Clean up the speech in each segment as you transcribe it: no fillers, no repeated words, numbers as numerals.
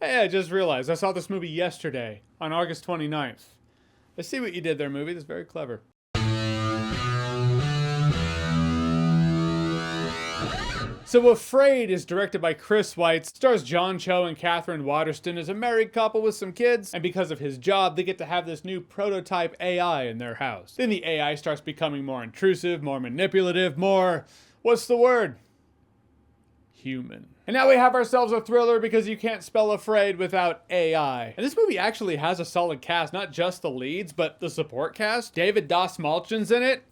Hey, I just realized I saw this movie yesterday on August 29th. I see what you did there, movie. That's very clever. So Afraid is directed by Chris Weitz, stars John Cho and Catherine Waterston as a married couple with some kids, and because of his job, they get to have this new prototype AI in their house. Then the AI starts becoming more intrusive, more manipulative, more, what's the word? Human. And now we have ourselves a thriller because you can't spell afraid without AI. And this movie actually has a solid cast, not just the leads, but the support cast. David Dastmalchian's in it.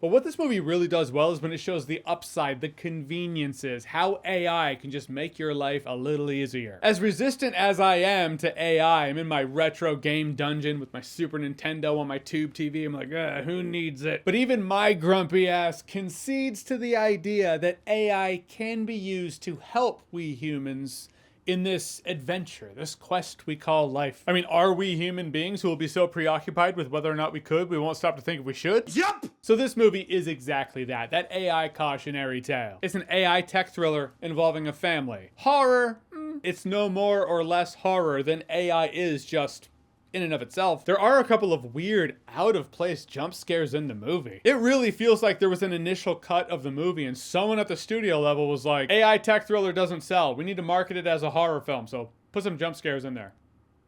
But what this movie really does well is when it shows the upside, the conveniences, how AI can just make your life a little easier. As resistant as I am to AI, I'm in my retro game dungeon with my Super Nintendo on my tube TV. I'm like, who needs it? But even my grumpy ass concedes to the idea that AI can be used to help we humans in this adventure, this quest we call life. I mean, are we human beings who will be so preoccupied with whether or not we could, we won't stop to think if we should? Yup! So this movie is exactly that AI cautionary tale. It's an AI tech thriller involving a family. Horror, it's no more or less horror than AI is just in and of itself. There are a couple of weird, out-of-place jump scares in the movie. It really feels like there was an initial cut of the movie and someone at the studio level was like, AI tech thriller doesn't sell. We need to market it as a horror film, so put some jump scares in there.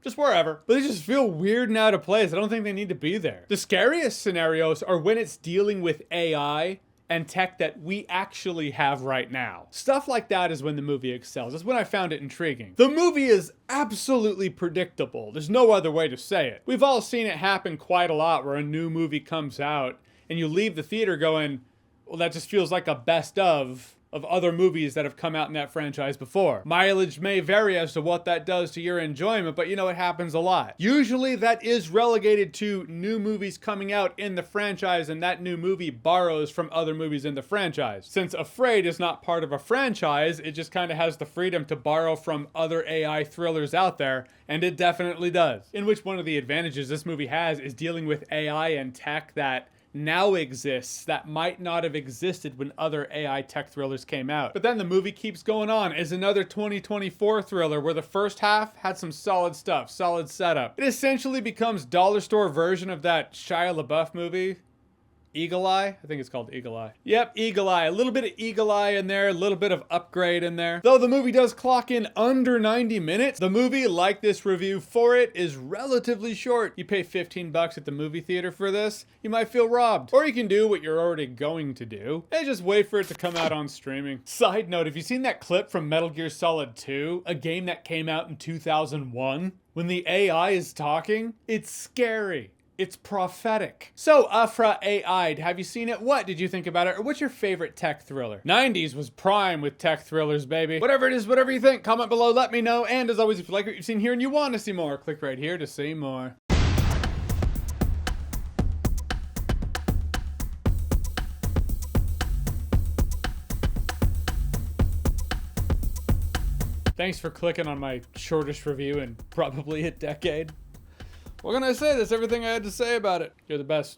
Just wherever. But they just feel weird and out of place. I don't think they need to be there. The scariest scenarios are when it's dealing with AI and tech that we actually have right now. Stuff like that is when the movie excels. That's when I found it intriguing. The movie is absolutely predictable. There's no other way to say it. We've all seen it happen quite a lot where a new movie comes out and you leave the theater going, well, that just feels like a best of other movies that have come out in that franchise before. Mileage may vary as to what that does to your enjoyment, but you know, it happens a lot. Usually that is relegated to new movies coming out in the franchise and that new movie borrows from other movies in the franchise. Since Afraid is not part of a franchise, it just kind of has the freedom to borrow from other AI thrillers out there, and it definitely does. In which one of the advantages this movie has is dealing with AI and tech that now exists that might not have existed when other AI tech thrillers came out. But then the movie keeps going on as another 2024 thriller where the first half had some solid stuff, solid setup. It essentially becomes dollar store version of that Shia LaBeouf movie, Eagle Eye? I think it's called Eagle Eye. Yep, Eagle Eye. A little bit of Eagle Eye in there, a little bit of Upgrade in there. Though the movie does clock in under 90 minutes, the movie, like this review for it, is relatively short. You pay 15 bucks at the movie theater for this, you might feel robbed. Or you can do what you're already going to do and just wait for it to come out on streaming. Side note, have you seen that clip from Metal Gear Solid 2, a game that came out in 2001? When the AI is talking, it's scary. It's prophetic. So, Afra AI'd, have you seen it? What did you think about it? Or what's your favorite tech thriller? 90s was prime with tech thrillers, baby. Whatever it is, whatever you think, comment below, let me know. And as always, if you like what you've seen here and you want to see more, click right here to see more. Thanks for clicking on my shortest review in probably a decade. What can I say? That's everything I had to say about it. You're the best.